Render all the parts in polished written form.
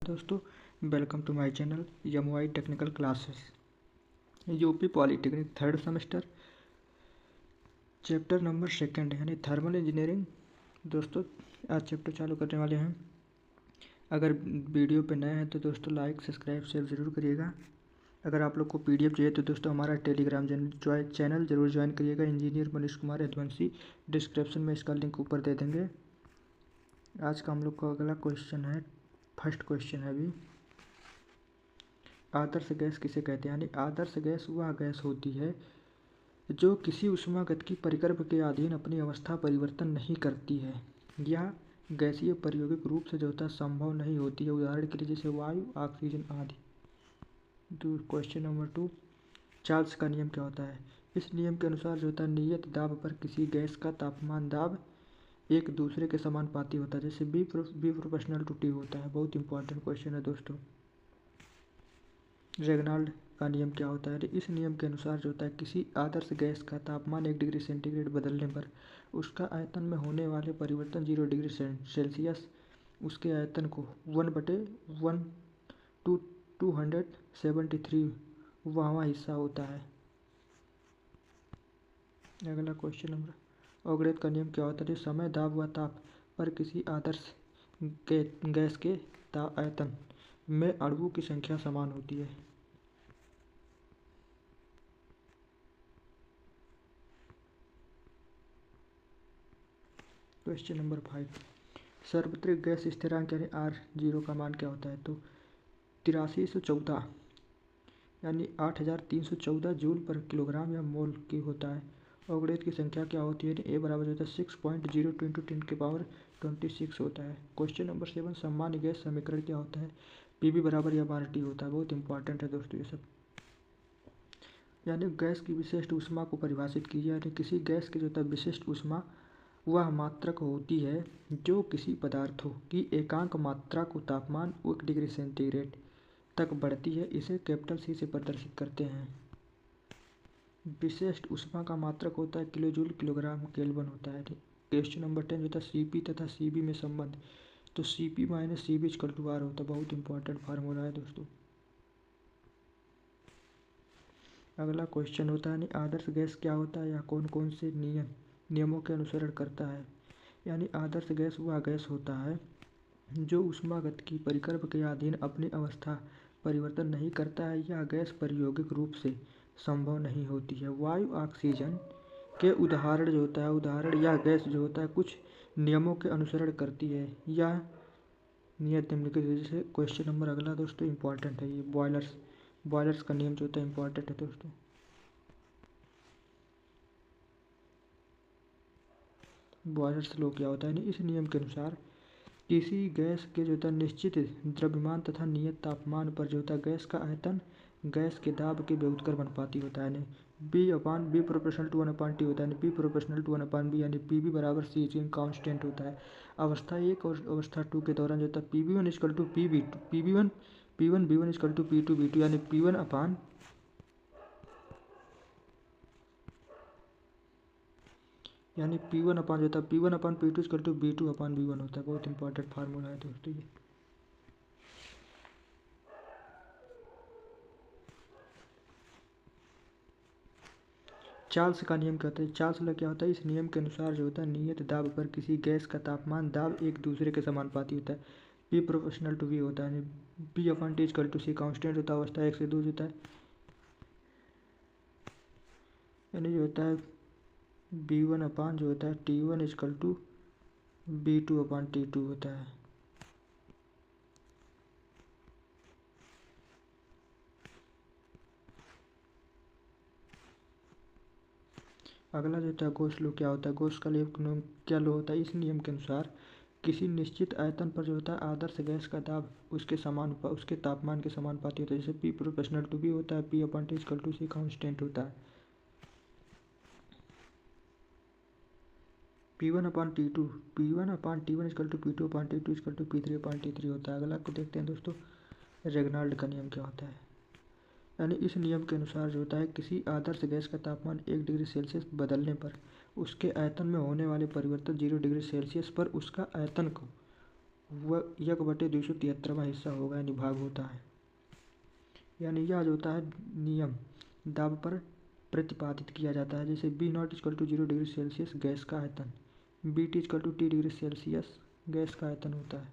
दोस्तों, welcome to my channel MY technical classes. UP polytechnic third semester chapter number 2 यानी thermal engineering. दोस्तों, आज chapter चालू करने वाले हैं। अगर वीडियो पे नए हैं तो दोस्तों लाइक सब्सक्राइब शेयर ज़रूर करिएगा। अगर आप लोग को पीडीएफ चाहिए तो दोस्तों हमारा टेलीग्राम चैनल ज़रूर ज्वाइन करिएगा। इंजीनियर मनीष कुमार यदुवंशी, डिस्क्रिप्शन में इसका लिंक ऊपर दे देंगे। आज का हम लोग का अगला क्वेश्चन है, फर्स्ट क्वेश्चन है अभी। आदर्श गैस किसे कहते हैं? यानी आदर्श गैस वह गैस होती है जो किसी ऊष्मागतिकी परिकर्म के अधीन अपनी अवस्था परिवर्तन नहीं करती है। यह गैसीय प्रायोगिक रूप से जो होता है संभव नहीं होती है। उदाहरण के लिए जैसे वायु, ऑक्सीजन आदि। क्वेश्चन नंबर 2, चार्ल्स का नियम क्या होता है? इस नियम के अनुसार जो होता है नियत दाब पर किसी गैस का तापमान दाब एक दूसरे के समानुपाती होता है। जैसे बी प्रोपोर्शनल टू टी होता है। बहुत इंपॉर्टेंट क्वेश्चन है दोस्तों। रेगनाल्ड का नियम क्या होता है? इस नियम के अनुसार जो होता है किसी आदर्श गैस का तापमान 1 डिग्री सेंटीग्रेड बदलने पर उसका आयतन में होने वाले परिवर्तन 0 डिग्री सेल्सियस उसके आयतन को 1/1 टू 273वां हिस्सा होता है। अगला क्वेश्चन नंबर, ओगडेट का नियम क्या होता है? समय, दाब व ताप पर किसी आदर्श गैस के आयतन में अणुओं की संख्या समान होती है। क्वेश्चन नंबर 5, सार्वत्रिक गैस स्थिरांक यानी R0 का मान क्या होता है? तो 8314 यानी 8314 जूल पर किलोग्राम या मोल की होता है। ओगडेट की संख्या क्या होती है? ए बराबर होता है 6.02 × 10⁻26 होता है। क्वेश्चन नंबर 7, सामान्य गैस समीकरण क्या होता है? पीवी बराबर एम/टी होता है। बहुत इंपॉर्टेंट है दोस्तों ये सब। यानी गैस की विशिष्ट ऊष्मा को परिभाषित कीजिए। यानी किसी गैस की जो होता है विशिष्ट ऊष्मा वह मात्रक होती है जो किसी पदार्थों की एकांक मात्रा को तापमान 1 डिग्री सेंटीग्रेड तक बढ़ती है। इसे कैपिटल सी से प्रदर्शित करते हैं। विशिष्ट ऊष्मा का मात्रक होता है किलोजूल, किलोग्राम, केल्विन होता है। क्वेश्चन नंबर 10 होता है सीपी तथा सीबी में संबंध। तो CP minus CB equal to R होता है। बहुत इंपॉर्टेंट फार्मूला है दोस्तों। अगला क्वेश्चन होता है आदर्श गैस क्या होता है या कौन कौन से नियमों के अनुसरण करता है? यानी आदर्श गैस वह गैस होता है जो ऊष्मागतिकी परिकर्म के अधीन अपनी अवस्था परिवर्तन नहीं करता है। यह गैस प्रायोगिक रूप से संभव नहीं होती है। वायु, ऑक्सीजन के उदाहरण जो होता है यह गैस जो होता है कुछ नियमों के अनुसरण करती है। यह नियत निम्नलिखित जैसे क्वेश्चन नंबर अगला दोस्तों इंपॉर्टेंट है। ये बॉयलर्स का नियम जो होता है इंपॉर्टेंट है दोस्तों। बॉयलर्स लॉ क्या होता है? इस नियम के अनुसार किसी गैस के जो होता है निश्चित द्रव्यमान तथा नियत तापमान पर जो होता है गैस का आयतन गैस के दाब के व्युत्क्रम अनुपाती होता है। बी प्रोपोर्शनल टू 1/T होता है। बी प्रोपोर्शनल टू 1/B यानी पीबी बराबर सी कांस्टेंट होता है। अवस्था 1 और अवस्था 2 के दौरान जो होता है P one equal to P1 equal to P2 B2 यानी P1 अपान जो होता है P1 upon P2 equal to B2 upon B1 होता है। बहुत इंपॉर्टेंट फार्मूला है दोस्तों ये। चार्ल्स का नियम क्या होता है? चार्ल्स लॉ क्या होता है? इस नियम के अनुसार जो होता है नियत दाब पर किसी गैस का तापमान दाब एक दूसरे के समानुपाती होता है। पी प्रोपोर्शनल टू वी होता है। B upon T equal to C constant होता है। अवस्था 1 से 2 होता है यानी जो होता है B1 अपान जो होता है T1 equal to B2 upon T2 होता है। अगला जो होता है गोस लॉ क्या होता है? गोस का नियम क्या लॉ होता है? इस नियम के अनुसार किसी निश्चित आयतन पर जो होता है आदर्श गैस का दाब उसके तापमान के समानुपाती होता है। जैसे पी प्रोपोर्शनल टू बी होता है। P upon T equal to C constant होता है। P1 upon T1 equal to P2 upon T2 equal to P3 upon T3 होता है। अगला को देखते हैं दोस्तों, रेगनाल्ड का नियम क्या होता है? यानी इस नियम के अनुसार जो होता है किसी आदर्श गैस का तापमान 1 डिग्री सेल्सियस बदलने पर उसके आयतन में होने वाले परिवर्तन 0 डिग्री सेल्सियस पर उसका आयतन को वह 1/273वां हिस्सा होगा, यानी भाग होता है। यानी यह जो होता है नियम दाब पर प्रतिपादित किया जाता है। जैसे B0 = 0 डिग्री सेल्सियस गैस का आयतन, BT = T degree Celsius gas का आयतन होता है।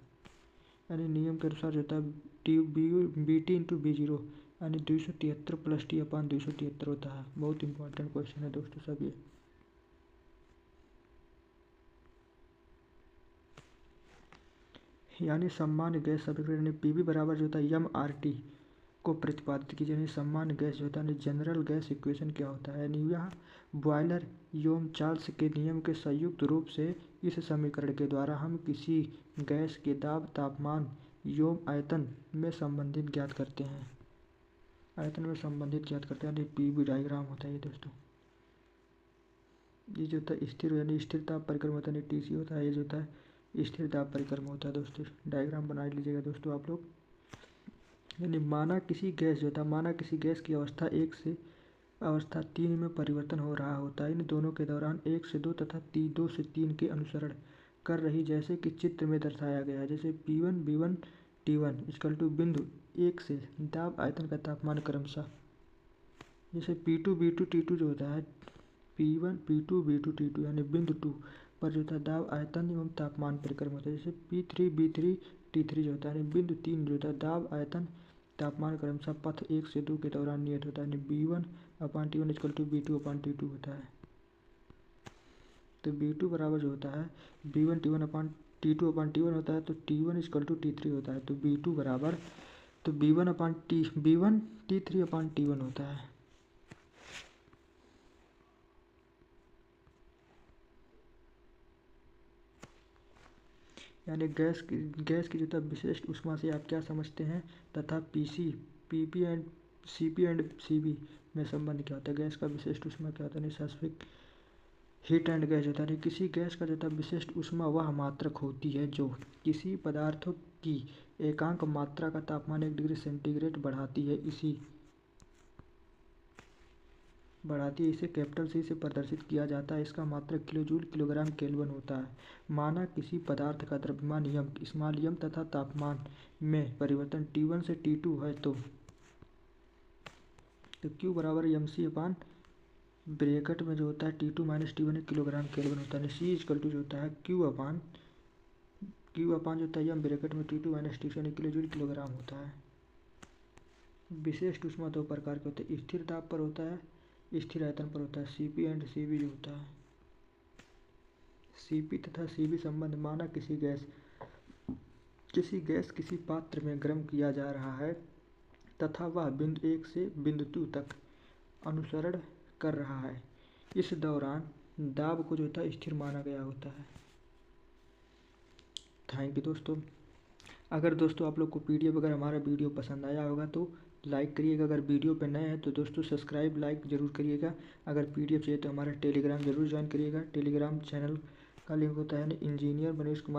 यानी नियम के अनुसार जो होता है BT × B0 यानी 273 + T/273 होता है। बहुत इंपॉर्टेंट क्वेश्चन है दोस्तों सब ये। यानी सामान्य गैस समीकरण यानी PV बराबर जो होता है mRT को प्रतिपादित कीजिए। यानी सामान्य गैस जो होता है जनरल गैस इक्वेशन क्या होता है, यानी यह बॉयलर योम चार्ल्स के नियम के संयुक्त रूप से इस समीकरण के द्वारा हम किसी गैस के दाब, तापमान, योम आयतन में संबंधित ज्ञात करते हैं। यानी PV डायग्राम होता है ये दोस्तों। ये जो होता है स्थिर यानी स्थिर ताप परिक्रम होता है, TC होता है। ये जो होता है स्थिर दाब परिक्रम होता है दोस्तों। डायग्राम बना लीजिएगा दोस्तों आप लोग। यानी माना किसी गैस की अवस्था 1 से अवस्था 3 में परिवर्तन हो रहा होता है। इन दोनों के दौरान 1 से 2 तथा 2 से 3 के अनुसरण कर रही, जैसे कि चित्र में दर्शाया गया है। जैसे P1 B1 T1 = बिंदु 1 से दाब, आयतन का तापमान क्रमशः। जैसे P2 B2 T2 जो होता है P1 P2 B2 T2 यानी बिंदु 2 पर जो होता है दाब, आयतन एवं तापमान परिक्रम होता है। जैसे P3 B3 T3 जो होता है यानी बिंदु 3 जो होता है दाब, आयतन, तापमान क्रमशः पथ 1 से 2 के दौरान नियत होता है। यानी B1/T1 = B2/T2 होता है। तो B2 बराबर जो होता है B1T1/T2/T1 होता है। तो T1 = T3 होता है। तो B2 बराबर तो B1 T3/T1 होता है। यानी गैस की जो है विशिष्ट ऊष्मा से आप क्या समझते हैं तथा PP and CP and CB में संबंध क्या होता है। गैस का विशिष्ट ऊष्मा क्या होता है, स्पेसिफिक हीट एंड गैस होता है। किसी गैस का जो है विशिष्ट ऊष्मा वह मात्रक होती है जो किसी पदार्थों की एकांक मात्रा का तापमान 1 डिग्री सेंटीग्रेड बढ़ाती है। इसे कैपिटल C से प्रदर्शित किया जाता है। इसका मात्रक किलोजूल, किलोग्राम, केल्विन होता है। माना किसी पदार्थ का द्रव्यमान m तथा तापमान में परिवर्तन T1 से T2 है तो Q बराबर mc/ ब्रैकेट में जो होता है T2 - T1 किलोग्राम केल्विन होता है। C = जो होता है Q अपान जो होता है m ब्रैकेट में T2 - T1 किलोजूल, किलोग्राम होता है। विशिष्ट ऊष्मा दो प्रकार के होते हैं, स्थिर दाब पर होता है, स्थिर आयतन पर होता है। CP एंड CB जो होता है। CP तथा CB संबंध माना किसी गैस किसी पात्र में गर्म किया जा रहा है तथा वह बिंदु 1 से बिंदु 2 तक अनुसरण कर रहा है। इस दौरान दाब को जो होता है स्थिर माना गया होता है। थैंक यू दोस्तों। अगर दोस्तों आप लोग को PDF अगर हमारा वीडियो पसंद आया होगा तो लाइक करिएगा। अगर वीडियो पे नए हैं तो दोस्तों सब्सक्राइब, लाइक ज़रूर करिएगा। अगर PDF चाहिए तो हमारा टेलीग्राम ज़रूर ज्वाइन करिएगा। टेलीग्राम चैनल का लिंक होता है इंजीनियर मनोज कुमार।